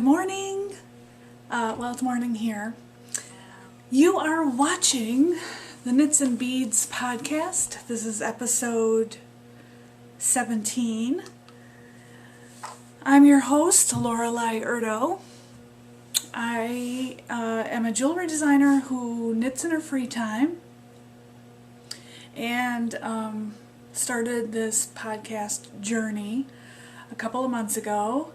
Good morning. Well, it's morning here. You are watching the Knits and Beads podcast. This is episode 17. I'm your host, Lorelei Erdo. I am a jewelry designer who knits in her free time and started this podcast journey a couple of months ago.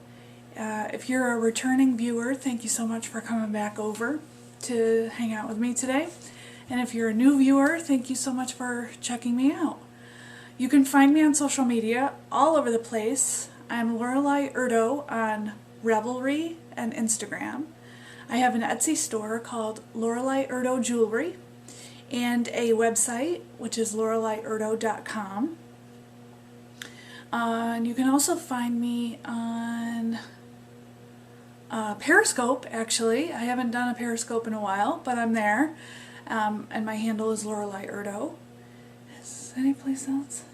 If you're a returning viewer, thank you so much for coming back over to hang out with me today. And if you're a new viewer, thank you so much for checking me out. You can find me on social media all over the place. I'm Lorelei Erdo on Ravelry and Instagram. I have an Etsy store called Lorelei Erdo Jewelry and a website which is loreleierdo.com. And you can also find me on Periscope, actually. I haven't done a Periscope in a while, but I'm there. And my handle is Lorelei Erdo. Is any place else?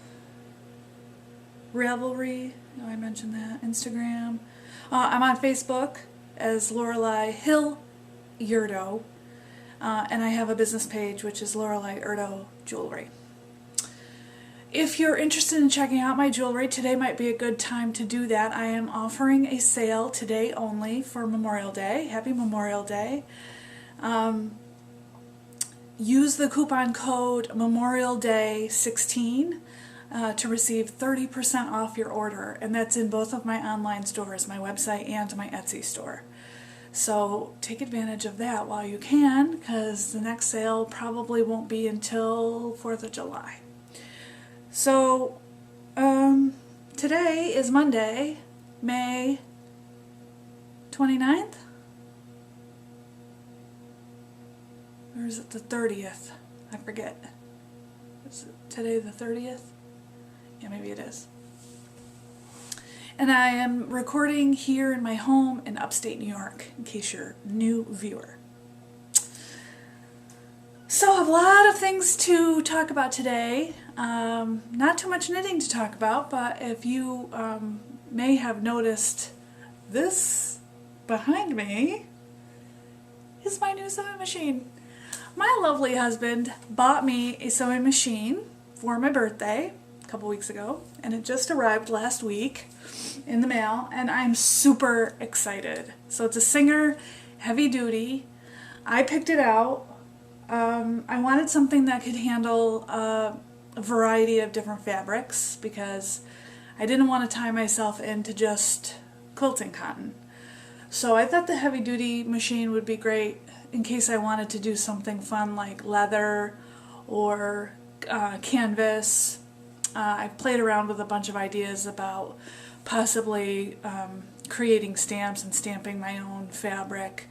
Ravelry, no, I mentioned that. Instagram. I'm on Facebook as Lorelei Hill Erdo. And I have a business page, which is Lorelei Erdo Jewelry. If you're interested in checking out my jewelry, today might be a good time to do that. I am offering a sale today only for Memorial Day. Happy Memorial Day. Use the coupon code MemorialDay16 to receive 30% off your order. And that's in both of my online stores, my website and my Etsy store. So take advantage of that while you can, because the next sale probably won't be until 4th of July. So, today is Monday, May 29th? Or is it the 30th? I forget. Is it today the 30th? Yeah, maybe it is. And I am recording here in my home in upstate New York, in case you're a new viewer. So, a lot of things to talk about today. Not too much knitting to talk about, but if you may have noticed, this behind me is my new sewing machine. My lovely husband bought me a sewing machine for my birthday a couple weeks ago, and it just arrived last week in the mail, and I'm super excited. So it's a Singer heavy duty. I picked it out. I wanted something that could handle a variety of different fabrics because I didn't want to tie myself into just quilting cotton. So I thought the heavy duty machine would be great in case I wanted to do something fun like leather or canvas. I've played around with a bunch of ideas about possibly creating stamps and stamping my own fabric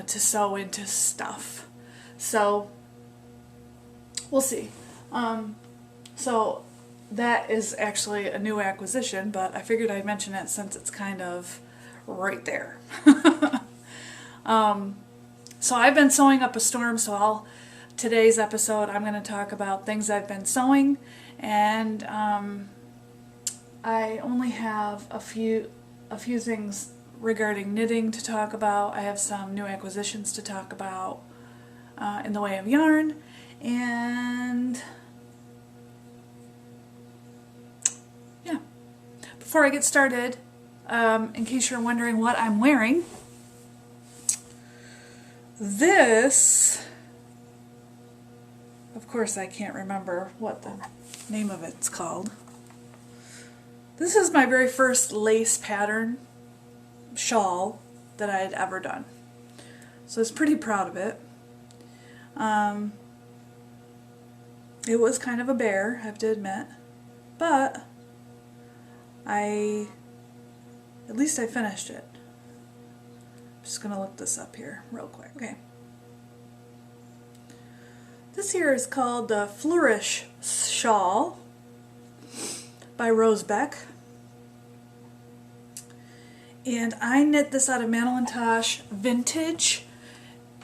to sew into stuff. So we'll see. So that is actually a new acquisition, but I figured I'd mention it since it's kind of right there. So I've been sewing up a storm, so today's episode I'm going to talk about things I've been sewing, and I only have a few things regarding knitting to talk about. I have some new acquisitions to talk about in the way of yarn, and yeah. Before I get started, in case you're wondering what I'm wearing, this, of course I can't remember what the name of it's called. This is my very first lace pattern shawl that I had ever done. So I was pretty proud of it. It was kind of a bear, I have to admit, but at least I finished it. I'm just going to look this up here real quick. Okay. This here is called the Flourish Shawl by Rosebeck. And I knit this out of Madeline Tosh Vintage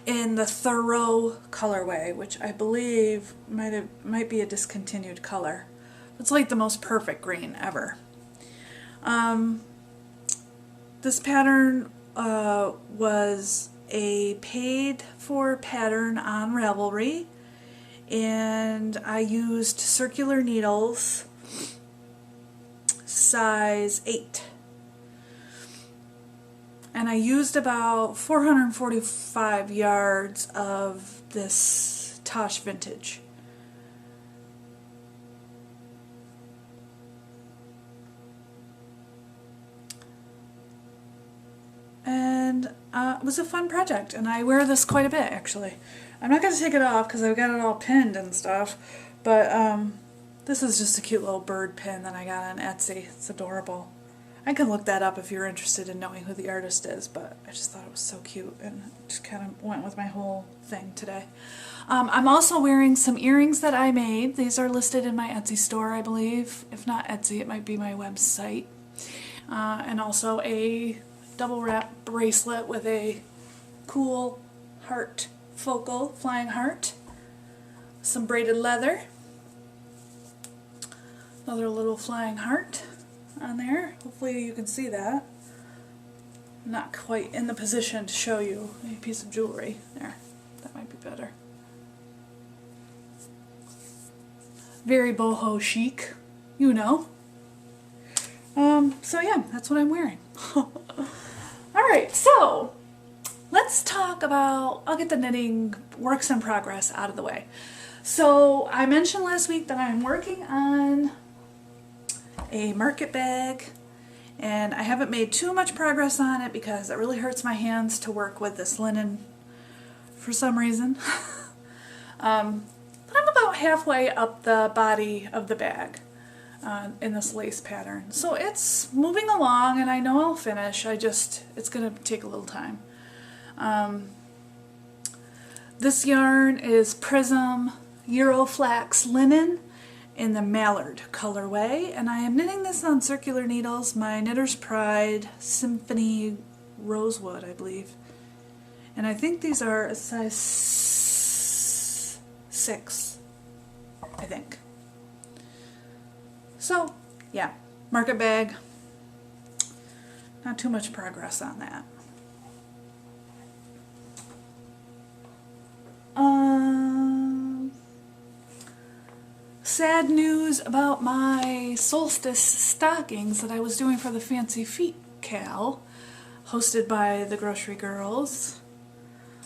in the Thorough colorway, which I believe might be a discontinued color. It's like the most perfect green ever. This pattern was a paid for pattern on Ravelry, and I used circular needles size 8. And I used about 445 yards of this Tosh Vintage. And it was a fun project, and I wear this quite a bit actually. I'm not going to take it off because I've got it all pinned and stuff, but this is just a cute little bird pin that I got on Etsy. It's adorable. I can look that up if you're interested in knowing who the artist is, but I just thought it was so cute and just kind of went with my whole thing today. I'm also wearing some earrings that I made. These are listed in my Etsy store, I believe. If not Etsy, it might be my website. And also a double wrap bracelet with a cool heart focal flying heart. Some braided leather. Another little flying heart on there. Hopefully you can see that. I'm not quite in the position to show you a piece of jewelry. There, that might be better. Very boho chic, you know. So yeah, that's what I'm wearing. Alright, so let's talk about, I'll get the knitting works in progress out of the way. So I mentioned last week that I'm working on a market bag, and I haven't made too much progress on it because it really hurts my hands to work with this linen for some reason. But I'm about halfway up the body of the bag in this lace pattern. So it's moving along, and I know I'll finish. It's going to take a little time. This yarn is Prism Euroflax Linen in the Mallard colorway, and I am knitting this on circular needles, my Knitter's Pride Symphony Rosewood, I believe. And I think these are a size 6, I think. So, yeah, market bag. Not too much progress on that. Sad news about my solstice stockings that I was doing for the Fancy Feet Cal, hosted by the Grocery Girls.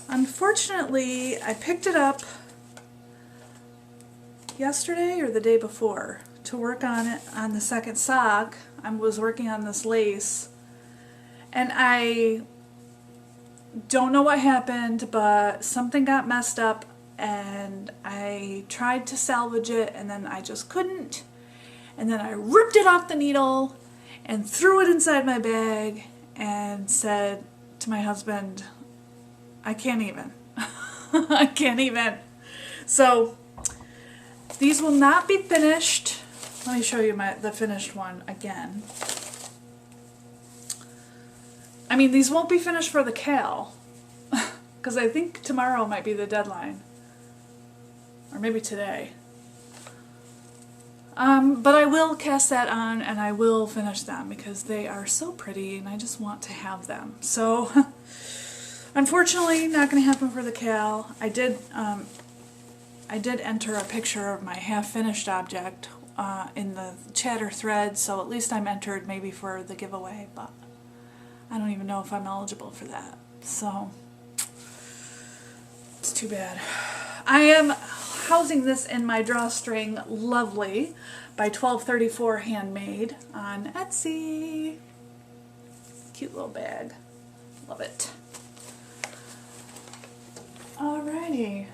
Unfortunately, I picked it up yesterday or the day before to work on it on the second sock. I was working on this lace, and I don't know what happened, but something got messed up, and I tried to salvage it, and then I just couldn't. And then I ripped it off the needle and threw it inside my bag and said to my husband, I can't even. I can't even. So these will not be finished. Let me show you the finished one again. I mean, these won't be finished for the Cal, because I think tomorrow might be the deadline. Or maybe today. But I will cast that on, and I will finish them because they are so pretty and I just want to have them. So, unfortunately, not going to happen for the Cal. I did enter a picture of my half-finished object in the chatter thread, so at least I'm entered maybe for the giveaway, but I don't even know if I'm eligible for that. So, it's too bad. I am housing this in my drawstring Lovely by 1234 Handmade on Etsy. Cute little bag. Love it. Alrighty.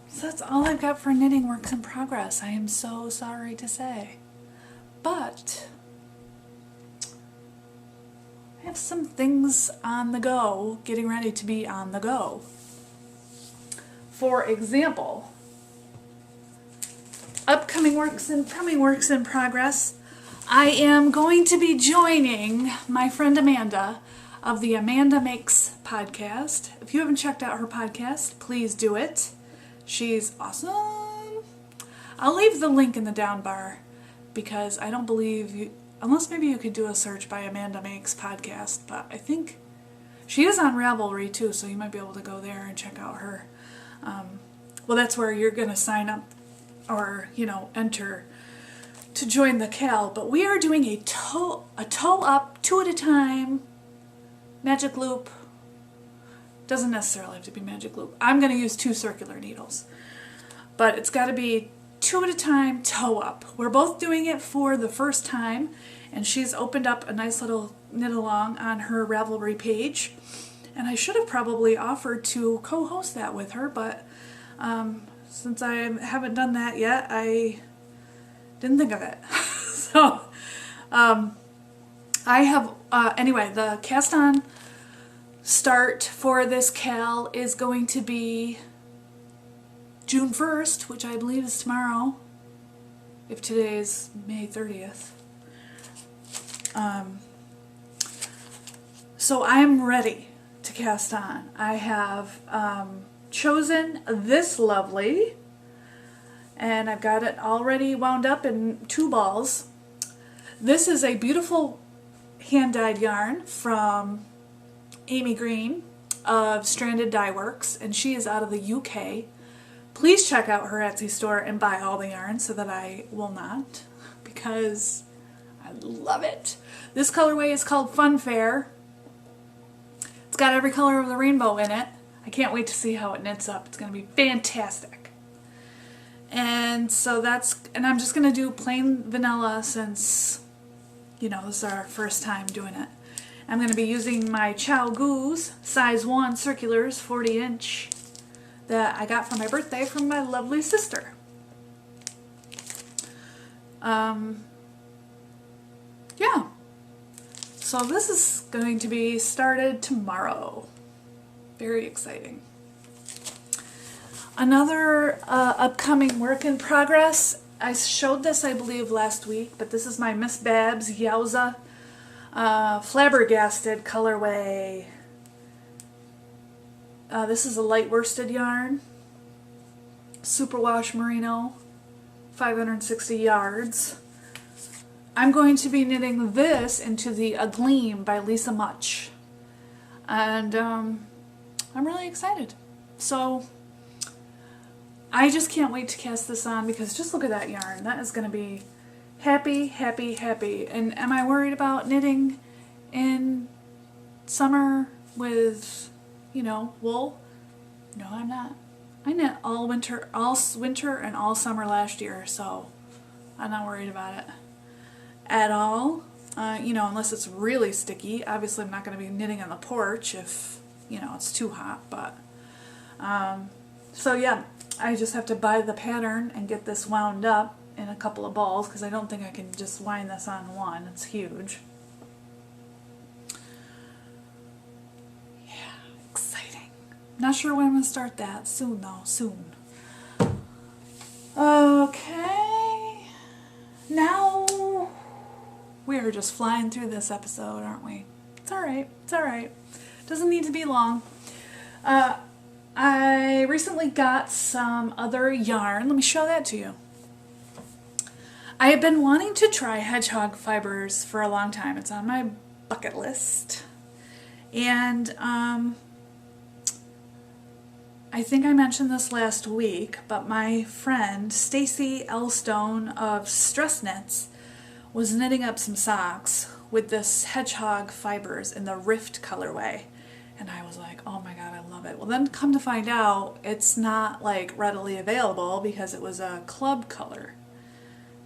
So that's all I've got for knitting works in progress. I am so sorry to say. But I have some things on the go, getting ready to be on the go. For example, upcoming works and coming works in progress. I am going to be joining my friend Amanda of the Amanda Makes podcast. If you haven't checked out her podcast, please do it. She's awesome. I'll leave the link in the down bar because I don't believe you, unless maybe you could do a search by Amanda Makes podcast, but I think She is on Ravelry too, so you might be able to go there and check out her. Well, that's where you're going to sign up or, enter to join the Cal. But we are doing a toe up, 2 at a time, magic loop. Doesn't necessarily have to be magic loop. I'm going to use 2 circular needles. But it's got to be 2 at a time, toe up. We're both doing it for the first time, and she's opened up a nice little knit along on her Ravelry page. And I should have probably offered to co-host that with her, but since I haven't done that yet, I didn't think of it. So I have, anyway, the cast on start for this Cal is going to be June 1st, which I believe is tomorrow, if today is May 30th. So I'm ready to cast on. I have chosen this lovely, and I've got it already wound up in 2 balls. This is a beautiful hand-dyed yarn from Amy Green of Stranded Dye Works, and she is out of the UK. Please check out her Etsy store and buy all the yarn so that I will not, because I love it. This colorway is called Funfair. It's got every color of the rainbow in it. I can't wait to see how it knits up. It's going to be fantastic. And so and I'm just going to do plain vanilla since, this is our first time doing it. I'm going to be using my ChiaoGoo's size 1 circulars, 40 inch, that I got for my birthday from my lovely sister. Yeah. So this is going to be started tomorrow. Very exciting. Another upcoming work in progress. I showed this, I believe, last week, but this is my Miss Babs Yowza Flabbergasted colorway. This is a light worsted yarn, superwash merino, 560 yards. I'm going to be knitting this into the A Gleam by Lisa Much, and I'm really excited. So I just can't wait to cast this on, because just look at that yarn. That is going to be happy, happy, happy. And am I worried about knitting in summer with, wool? No, I'm not. I knit all winter and all summer last year, so I'm not worried about it at all. Unless it's really sticky. Obviously I'm not going to be knitting on the porch if, it's too hot, but so yeah, I just have to buy the pattern and get this wound up in a couple of balls, because I don't think I can just wind this on one. It's huge. Yeah, exciting. Not sure when I'm going to start that. Soon though, soon. Okay. Now we are just flying through this episode, aren't we? It's alright. It's alright. Doesn't need to be long. I recently got some other yarn. Let me show that to you. I have been wanting to try hedgehog fibers for a long time. It's on my bucket list. And I think I mentioned this last week, but my friend Stacy Elstone of Stress Knits was knitting up some socks with this hedgehog fibers in the Rift colorway. And I was like, oh my god, I love it. Well, then come to find out, it's not readily available because it was a club color.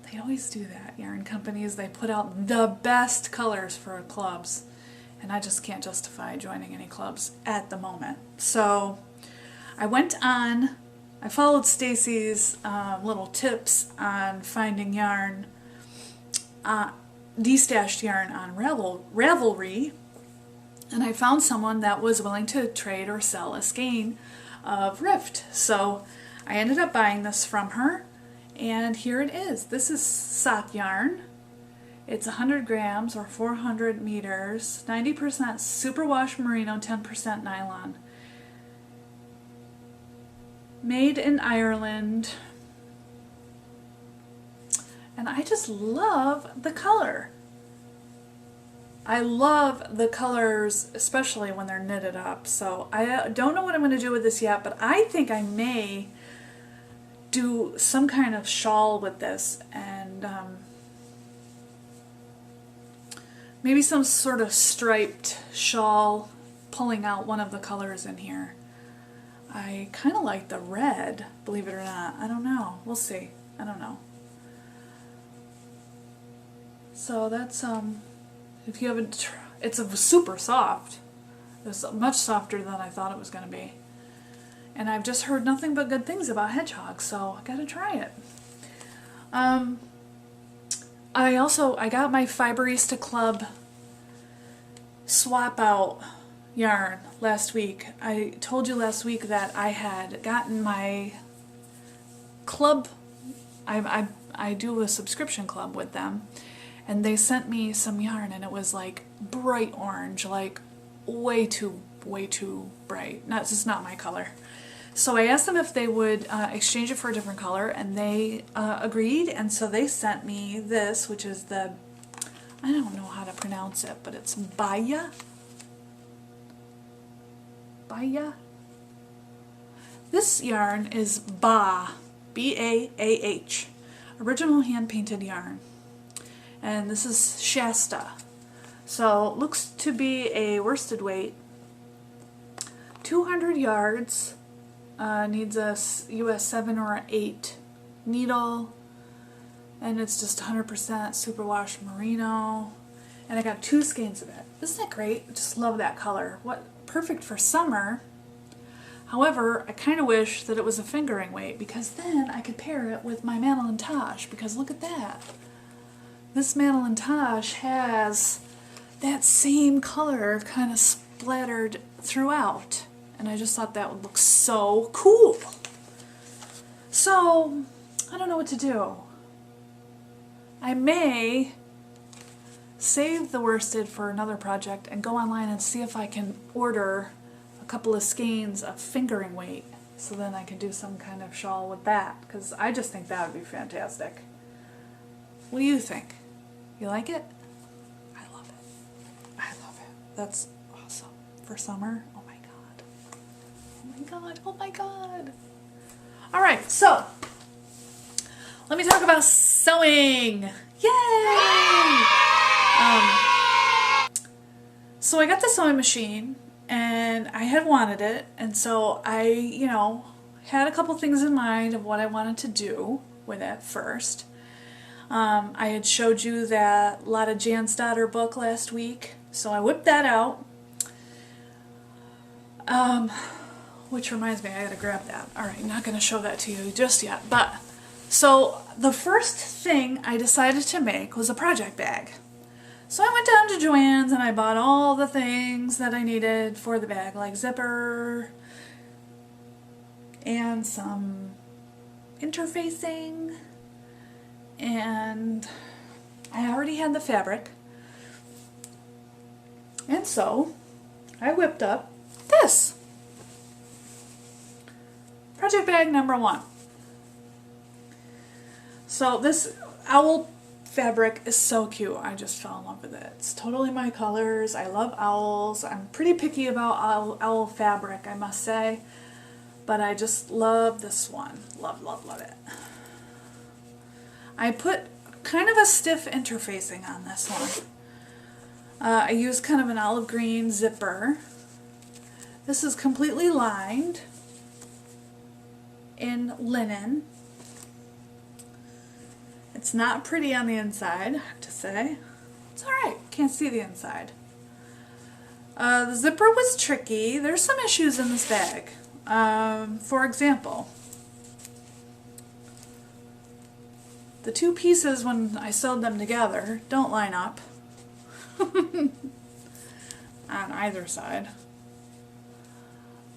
They always do that, yarn companies. They put out the best colors for clubs. And I just can't justify joining any clubs at the moment. So I followed Stacy's little tips on finding yarn, destashed yarn on Ravelry. And I found someone that was willing to trade or sell a skein of Rift. So I ended up buying this from her, and here it is. This is sock yarn. It's 100 grams or 400 meters, 90% superwash merino, 10% nylon. Made in Ireland. And I just love the color. I love the colors, especially when they're knitted up. So I don't know what I'm going to do with this yet, but I think I may do some kind of shawl with this, and maybe some sort of striped shawl pulling out one of the colors in here. I kind of like the red, believe it or not. I don't know. We'll see. I don't know. So that's, if you haven't, it's super soft. It's much softer than I thought it was going to be. And I've just heard nothing but good things about hedgehogs, so I gotta try it. I got my Fiberista Club swap out yarn last week. I told you last week that I had gotten my club, I do a subscription club with them, and they sent me some yarn, and it was like bright orange, like way too bright. It's just not my color. So I asked them if they would exchange it for a different color, and they agreed, and so they sent me this, which is the, I don't know how to pronounce it, but it's Baya. Baya? This yarn is Bah, B-A-A-H, original hand-painted yarn. And this is Shasta. So it looks to be a worsted weight, 200 yards. Needs a US 7 or 8 needle, and it's just 100% superwash merino, and I got 2 skeins of it. Isn't that great? I just love that color. What perfect for summer. However, I kind of wish that it was a fingering weight, because then I could pair it with my Mantle & Tosh, because look at that. This Mantle & Tosh has that same color kind of splattered throughout. And I just thought that would look so cool. So, I don't know what to do. I may save the worsted for another project and go online and see if I can order a couple of skeins of fingering weight, so then I can do some kind of shawl with that, because I just think that would be fantastic. What do you think? You like it? I love it. I love it. That's awesome. For summer? Oh my god. Oh my god. Oh my god. Alright, so let me talk about sewing. Yay! So I got the sewing machine, and I had wanted it, and so I, had a couple things in mind of what I wanted to do with it first. I had showed you that Lotta Jansdottir book last week, so I whipped that out. Which reminds me, I gotta grab that. Alright, not gonna show that to you just yet, but so the first thing I decided to make was a project bag. So I went down to Joann's and I bought all the things that I needed for the bag, like zipper and some interfacing, and I already had the fabric. And so I whipped up this. Project bag number 1. So this owl fabric is so cute. I just fell in love with it. It's totally my colors. I love owls. I'm pretty picky about owl fabric, I must say. But I just love this one. Love, love, love it. I put kind of a stiff interfacing on this one. I used kind of an olive green zipper. This is completely lined in linen. It's not pretty on the inside, I have to say. It's alright, can't see the inside. The zipper was tricky. There's some issues in this bag. For example, the two pieces, when I sewed them together, don't line up on either side.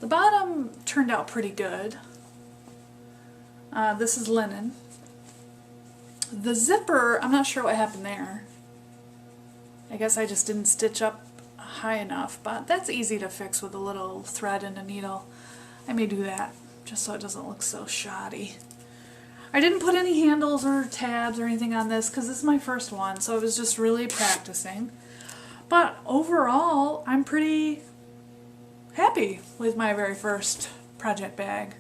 The bottom turned out pretty good. This is linen. The zipper, I'm not sure what happened there. I guess I just didn't stitch up high enough, but that's easy to fix with a little thread and a needle. I may do that, just so it doesn't look so shoddy. I didn't put any handles or tabs or anything on this because this is my first one, so I was just really practicing. But overall, I'm pretty happy with my very first project bag.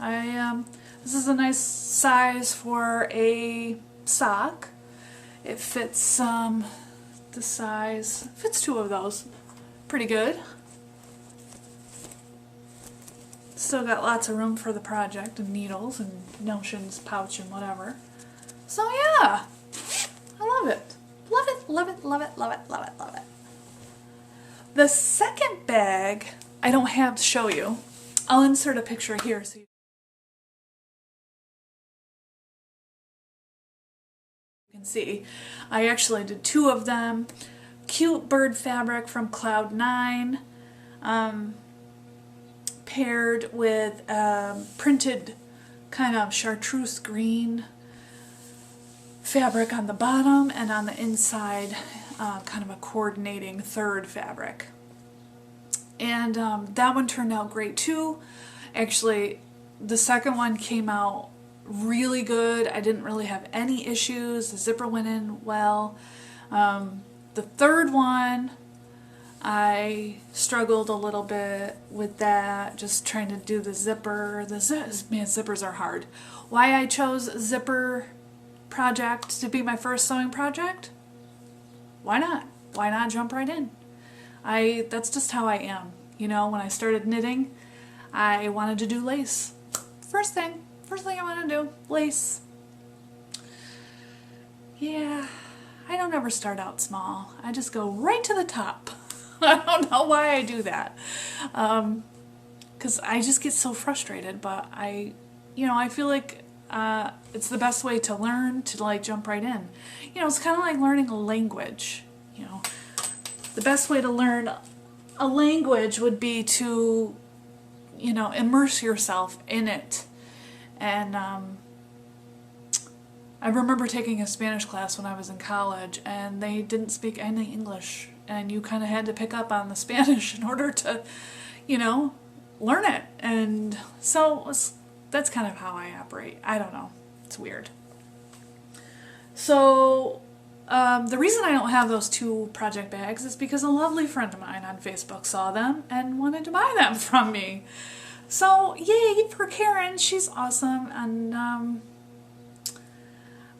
This is a nice size for a sock. It fits the size, fits 2 of those pretty good. Still got lots of room for the project and needles and notions pouch and whatever. So yeah, I love it. Love it, love it, love it, love it, love it, love it. The second bag I don't have to show you. I'll insert a picture here so you can see. I actually did 2 of them. Cute bird fabric from Cloud9, paired with printed kind of chartreuse green fabric on the bottom, and on the inside kind of a coordinating third fabric. And that one turned out great too. Actually, the second one came out really good. I didn't really have any issues. The zipper went in well. The third one, I struggled a little bit with that, just trying to do the zipper. Man, zippers are hard. Why I chose zipper project to be my first sewing project? Why not? Why not jump right in? That's just how I am. You know, when I started knitting, I wanted to do lace. First thing I want to do, lace. Yeah, I don't ever start out small. I just go right to the top. I don't know why I do that. Because I just get so frustrated, but I feel like it's the best way to learn, to like jump right in. You know, it's kind of like learning a language. You know, the best way to learn a language would be to, you know, immerse yourself in it. And I remember taking a Spanish class when I was in college, and they didn't speak any English, and you kind of had to pick up on the Spanish in order to, you know, learn it. And so that's kind of how I operate. I don't know. It's weird. So the reason I don't have those 2 project bags is because a lovely friend of mine on Facebook saw them and wanted to buy them from me. So yay for Karen, she's awesome. And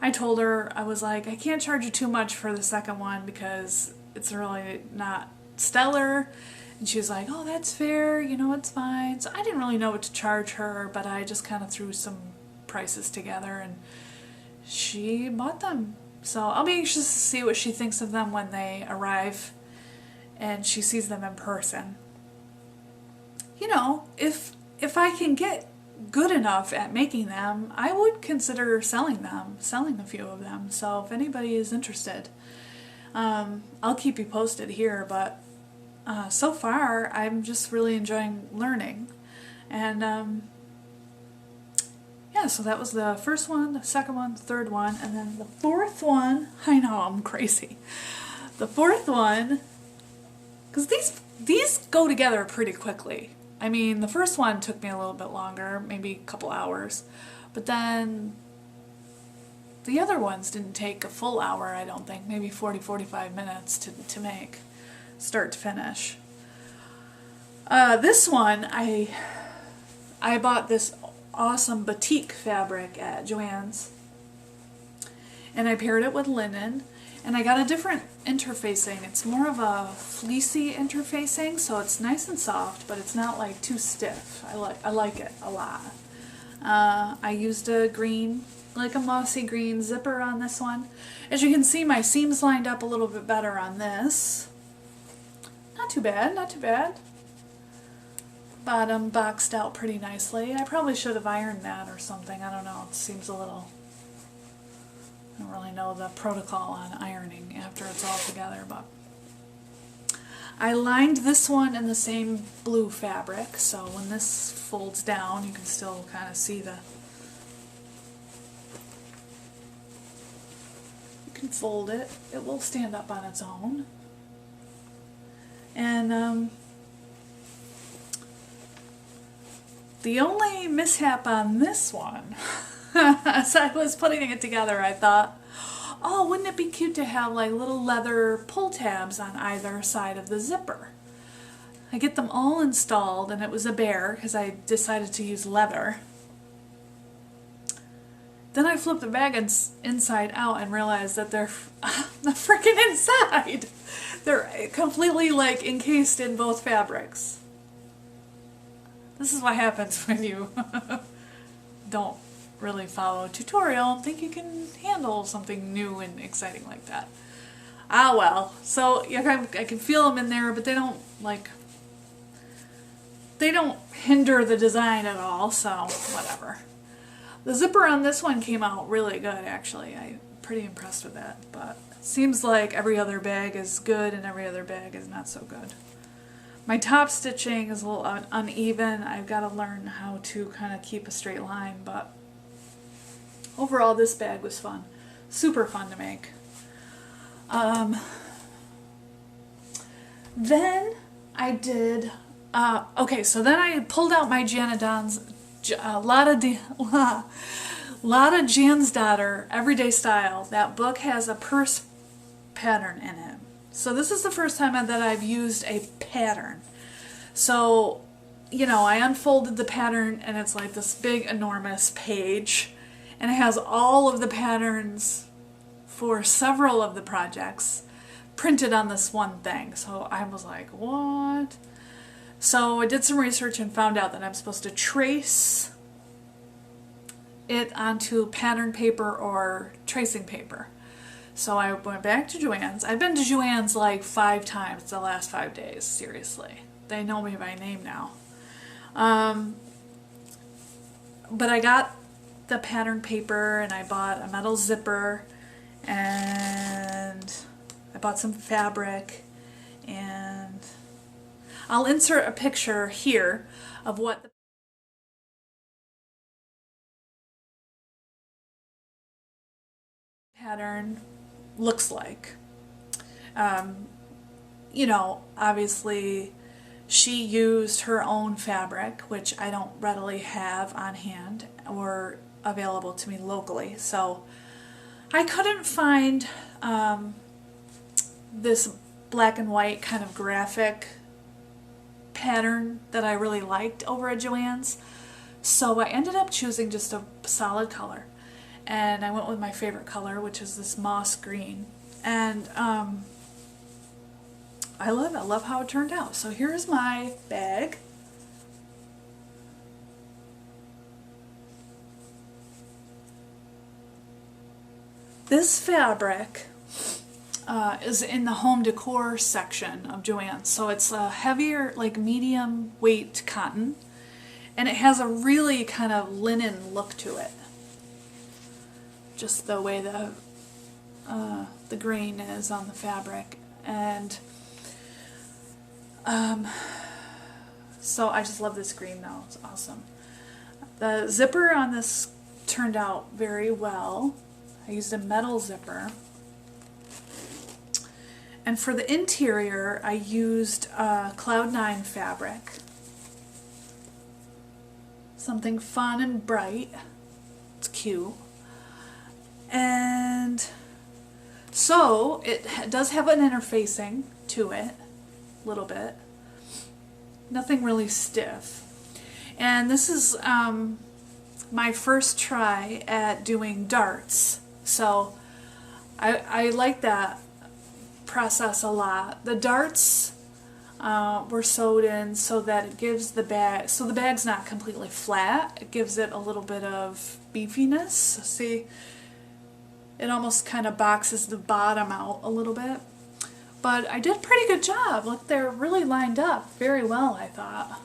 I told her, I was like, I can't charge you too much for the second one because it's really not stellar. And she was like, oh, that's fair, you know, it's fine. So I didn't really know what to charge her, but I just kind of threw some prices together and she bought them. So I'll be anxious to see what she thinks of them when they arrive and she sees them in person. You know, if I can get good enough at making them, I would consider selling a few of them. So if anybody is interested, I'll keep you posted here, but so far I'm just really enjoying learning. And yeah, so that was the first one, the second one, the third one, and then the fourth one. I know, I'm crazy. The fourth one, because these go together pretty quickly. I mean, the first one took me a little bit longer, maybe a couple hours, but then the other ones didn't take a full hour, I don't think, maybe 40-45 minutes to make, start to finish. This one, I bought this awesome batik fabric at Joann's, and I paired it with linen, and I got a different interfacing. It's more of a fleecy interfacing, so it's nice and soft, but it's not like too stiff. I like it a lot. I used a green, like a mossy green zipper on this one. As you can see, my seams lined up a little bit better on this. Not too bad, not too bad. Bottom boxed out pretty nicely. I probably should have ironed that or something. I don't know. It seems a little... I don't really know the protocol on ironing after it's all together, but... I lined this one in the same blue fabric, so when this folds down, you can still kind of see the... You can fold it. It will stand up on its own. And, the only mishap on this one, as I was putting it together, I thought, oh, wouldn't it be cute to have like little leather pull tabs on either side of the zipper? I get them all installed, and it was a bear because I decided to use leather. Then I flipped the bag inside out and realized that they're the freaking inside. They're completely like encased in both fabrics. This is what happens when you don't really follow a tutorial and think you can handle something new and exciting like that. Ah well, so I can feel them in there, but they don't hinder the design at all, so whatever. The zipper on this one came out really good, actually. I'm pretty impressed with that, but it seems like every other bag is good and every other bag is not so good. My top stitching is a little uneven. I've got to learn how to kind of keep a straight line, but overall this bag was fun. Super fun to make. Then I did, okay, so then I pulled out my Jana Don's Lotta Jansdotter Everyday Style. That book has a purse pattern in it. So this is the first time that I've used a pattern. So, you know, I unfolded the pattern and it's like this big enormous page, and it has all of the patterns for several of the projects printed on this one thing. So I was like, what? So I did some research and found out that I'm supposed to trace it onto pattern paper or tracing paper. So I went back to Joann's. I've been to Joann's like 5 times the last 5 days, seriously. They know me by name now. But I got the pattern paper and I bought a metal zipper and I bought some fabric, and I'll insert a picture here of what the pattern looks like. You know, obviously she used her own fabric, which I don't readily have on hand or available to me locally, so I couldn't find this black and white kind of graphic pattern that I really liked over at Joann's. So I ended up choosing just a solid color, and I went with my favorite color, which is this moss green, and I love it. I love how it turned out. So here's my bag. This fabric is in the home decor section of Joann's. So it's a heavier, like medium weight cotton, and it has a really kind of linen look to it. Just the way the grain is on the fabric, and so I just love this green though. It's awesome. The zipper on this turned out very well. I used a metal zipper. And for the interior, I used Cloud9 fabric. Something fun and bright. It's cute. And so it does have an interfacing to it, a little bit. Nothing really stiff. And this is my first try at doing darts. So I like that process a lot. The darts were sewed in so that it gives the bag, so the bag's not completely flat. It gives it a little bit of beefiness. See, it almost kind of boxes the bottom out a little bit. But I did a pretty good job. Look, they're really lined up very well, I thought.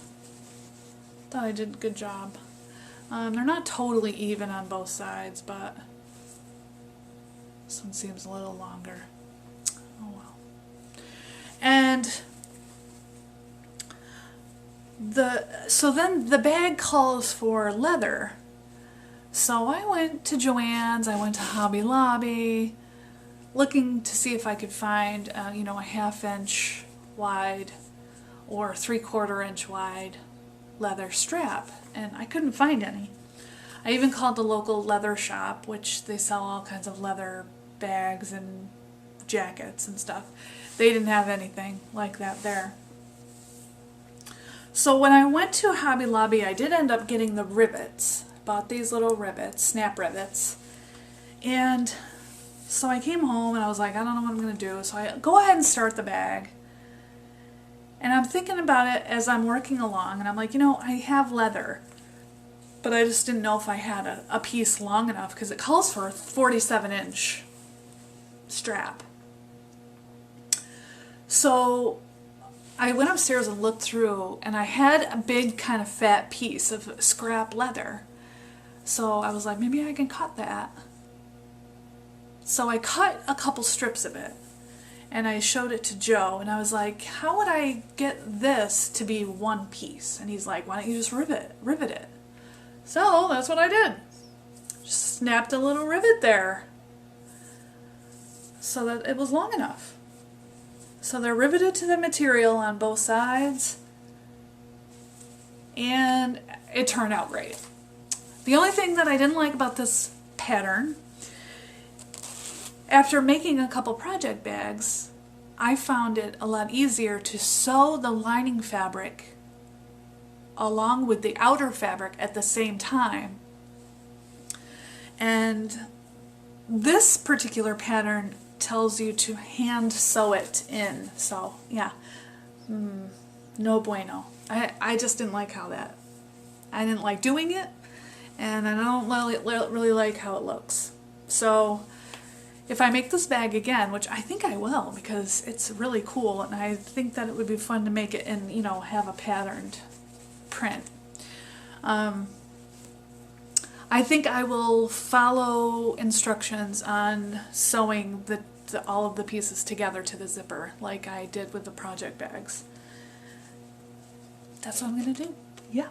Thought I did a good job. They're not totally even on both sides, but this one seems a little longer. Oh well. And so then the bag calls for leather. So I went to Joann's, I went to Hobby Lobby, looking to see if I could find, you know, a 1/2 inch wide or 3/4 inch wide leather strap, and I couldn't find any. I even called the local leather shop, which they sell all kinds of leather bags and jackets and stuff. They didn't have anything like that there. So when I went to Hobby Lobby, I did end up getting the rivets. I bought these little rivets, snap rivets. And so I came home and I was like, I don't know what I'm going to do. So I go ahead and start the bag. And I'm thinking about it as I'm working along, and I'm like, I have leather, but I just didn't know if I had a piece long enough, because it calls for a 47-inch strap. So I went upstairs and looked through, and I had a big kind of fat piece of scrap leather. So I was like, maybe I can cut that. So I cut a couple strips of it. And I showed it to Joe, and I was like, how would I get this to be one piece? And he's like, why don't you just rivet it? So that's what I did. Just snapped a little rivet there so that it was long enough. So they're riveted to the material on both sides, and it turned out great. The only thing that I didn't like about this pattern, after making a couple project bags, I found it a lot easier to sew the lining fabric along with the outer fabric at the same time. And this particular pattern tells you to hand sew it in. So yeah, no bueno. I just didn't like I didn't like doing it, and I don't really like how it looks. So if I make this bag again, which I think I will, because it's really cool, and I think that it would be fun to make it and, have a patterned print. I think I will follow instructions on sewing all of the pieces together to the zipper, like I did with the project bags. That's what I'm going to do. Yeah.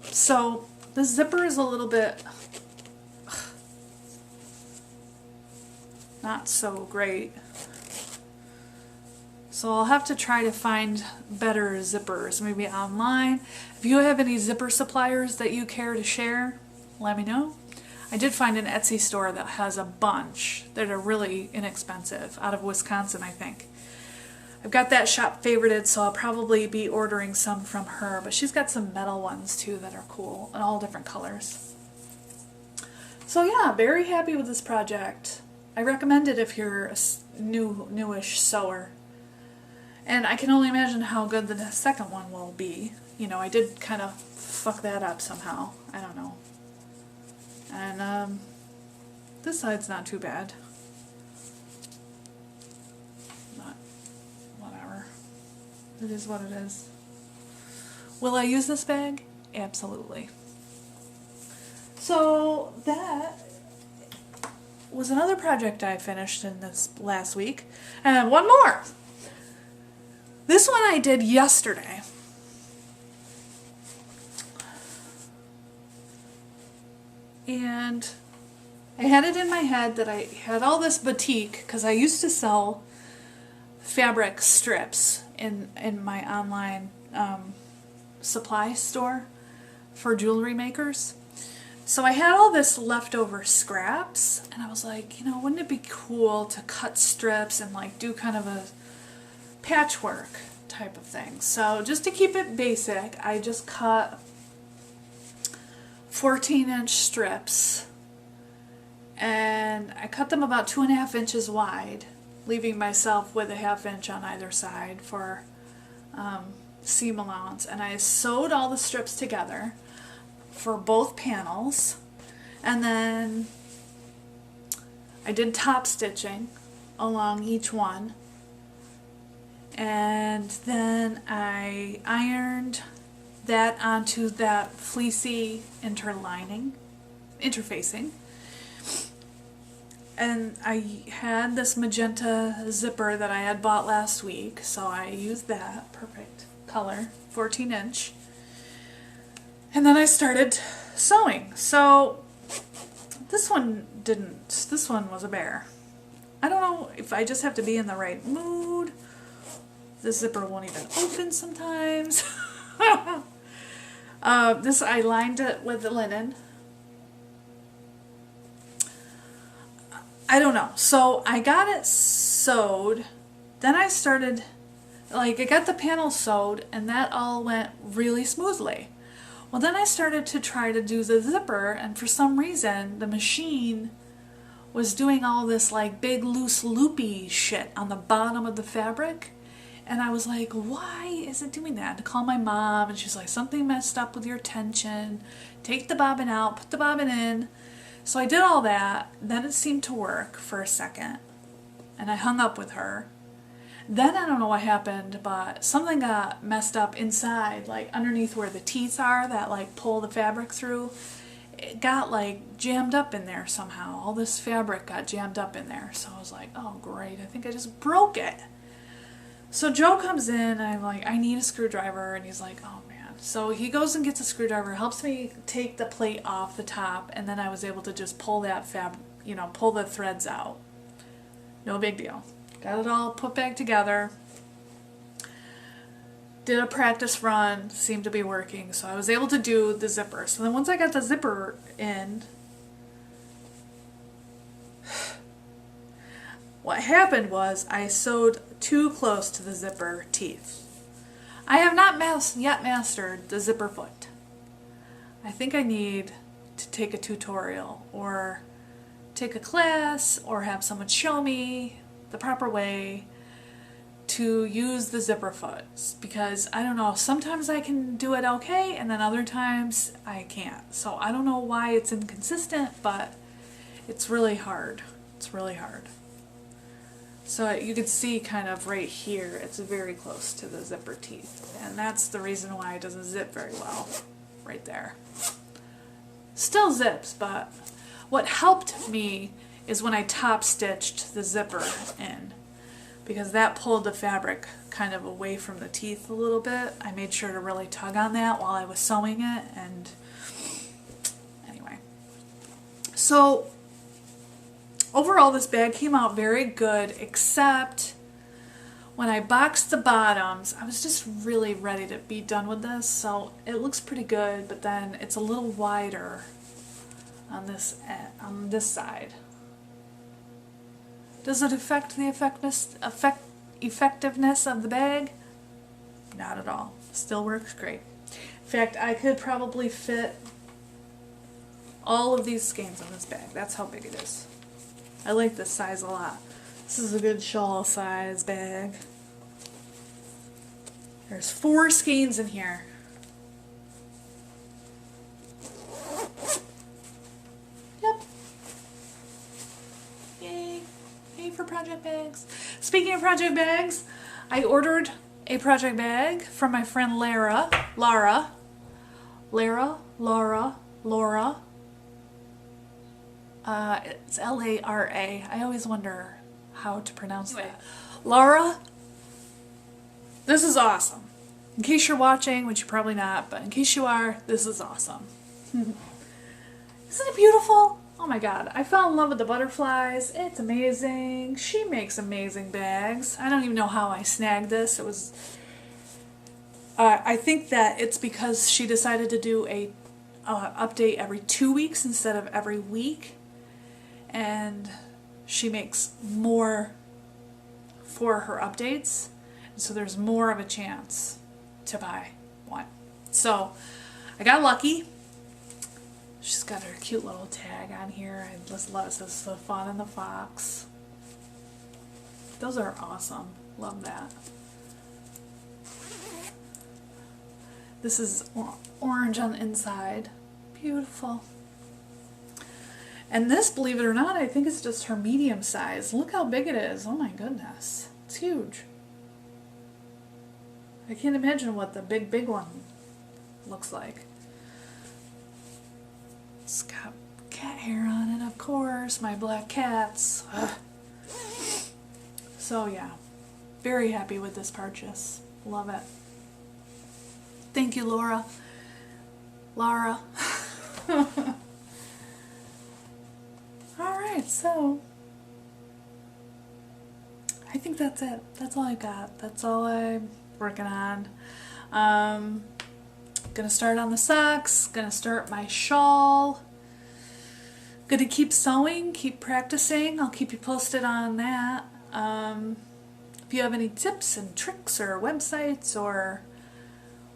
So the zipper is a little bit not so great. So I'll have to try to find better zippers, maybe online. If you have any zipper suppliers that you care to share, let me know. I did find an Etsy store that has a bunch that are really inexpensive, out of Wisconsin, I think. I've got that shop favorited, so I'll probably be ordering some from her, but she's got some metal ones too that are cool, in all different colors. So yeah, very happy with this project. I recommend it if you're a newish sewer. And I can only imagine how good the second one will be. I did kind of fuck that up somehow. I don't know. And this side's not too bad. But whatever. It is what it is. Will I use this bag? Absolutely. So that was another project I finished in this last week. And one more! This one I did yesterday. And I had it in my head that I had all this batik, because I used to sell fabric strips in my online supply store for jewelry makers. So I had all this leftover scraps, and I was like, wouldn't it be cool to cut strips and do kind of a patchwork type of thing. So just to keep it basic, I just cut 14-inch strips, and I cut them about 2.5 inches wide, leaving myself with a 1/2 inch on either side for seam allowance. And I sewed all the strips together for both panels, and then I did top stitching along each one, and then I ironed that onto that fleecy interfacing, and I had this magenta zipper that I had bought last week, so I used that. Perfect color, 14-inch. And then I started sewing. So this one was a bear. I don't know if I just have to be in the right mood. The zipper won't even open sometimes. I lined it with the linen. I don't know. So I got it sewed. Then I started, like, I got the panel sewed and that all went really smoothly. Well, then I started to try to do the zipper, and for some reason the machine was doing all this like big loose loopy shit on the bottom of the fabric. And I was like, why is it doing that? I called my mom and she's like, something messed up with your tension. Take the bobbin out, put the bobbin in. So I did all that. Then it seemed to work for a second. And I hung up with her. Then I don't know what happened, but something got messed up inside, like underneath where the teeth are that like pull the fabric through. It got like jammed up in there somehow. All this fabric got jammed up in there. So I was like, oh great, I think I just broke it. So Joe comes in and I'm like, I need a screwdriver, and he's like, oh man. So he goes and gets a screwdriver, helps me take the plate off the top, and then I was able to just pull that pull the threads out. No big deal. Got it all put back together. Did a practice run, seemed to be working, so I was able to do the zipper. So then once I got the zipper in, what happened was I sewed too close to the zipper teeth. I have not yet mastered the zipper foot. I think I need to take a tutorial or take a class or have someone show me the proper way to use the zipper foot, because I don't know, sometimes I can do it okay and then other times I can't. So I don't know why it's inconsistent, but it's really hard. It's really hard. So you can see kind of right here, it's very close to the zipper teeth, and that's the reason why it doesn't zip very well, right there. Still zips, but what helped me is when I top stitched the zipper in, because that pulled the fabric kind of away from the teeth a little bit. I made sure to really tug on that while I was sewing it, and anyway. So overall this bag came out very good, except when I boxed the bottoms, I was just really ready to be done with this. So it looks pretty good, but then it's a little wider on this side. Does it affect the effectiveness of the bag? Not at all. Still works great. In fact, I could probably fit all of these skeins in this bag. That's how big it is. I like this size a lot. This is a good shawl size bag. There's 4 skeins in here. Yep. Yay. Yay for project bags. Speaking of project bags, I ordered a project bag from my friend Laura. It's Lara. I always wonder how to pronounce that. Laura, this is awesome. In case you're watching, which you're probably not, but in case you are, this is awesome. Isn't it beautiful? Oh my god, I fell in love with the butterflies. It's amazing. She makes amazing bags. I don't even know how I snagged this. It was... I think that it's because she decided to do a update every 2 weeks instead of every week. And she makes more for her updates. So there's more of a chance to buy one. So I got lucky. She's got her cute little tag on here. I just love it. It says The Fawn and the Fox. Those are awesome. Love that. This is orange on the inside. Beautiful. And this, believe it or not, I think it's just her medium size. Look how big it is. Oh my goodness. It's huge. I can't imagine what the big one looks like. It's got cat hair on it, of course. My black cats. Ugh. So yeah, very happy with this purchase. Love it. Thank you, Lara. Alright, so I think that's it. That's all I got. That's all I'm working on. Gonna start on the socks, gonna start my shawl, Gonna keep sewing, keep practicing. I'll keep you posted on that. If you have any tips and tricks or websites or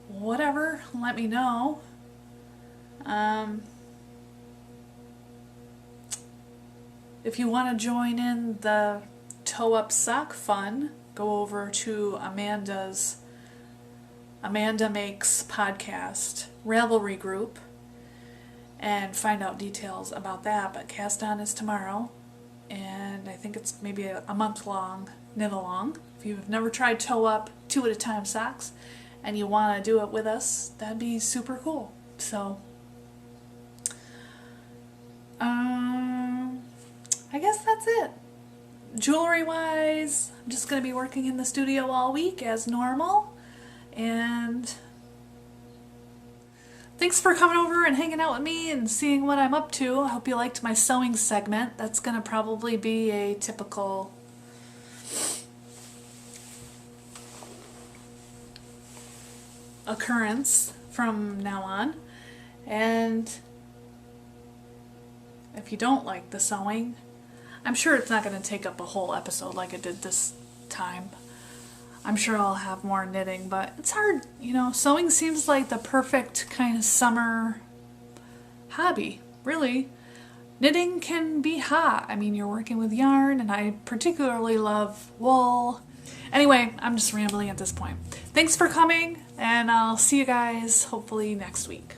whatever, let me know. If you want to join in the Toe Up Sock fun, go over to Amanda Makes podcast Ravelry group and find out details about that. But Cast On is tomorrow, and I think it's maybe a month-long knit-along. If you've never tried Toe Up 2-at-a-time socks and you want to do it with us, that'd be super cool. So, I guess that's it. Jewelry-wise, I'm just going to be working in the studio all week as normal. And thanks for coming over and hanging out with me and seeing what I'm up to. I hope you liked my sewing segment. That's going to probably be a typical occurrence from now on. And if you don't like the sewing, I'm sure it's not going to take up a whole episode like it did this time. I'm sure I'll have more knitting, but it's hard, you know. Sewing seems like the perfect kind of summer hobby, really. Knitting can be hot. I mean, you're working with yarn, and I particularly love wool. Anyway, I'm just rambling at this point. Thanks for coming, and I'll see you guys hopefully next week.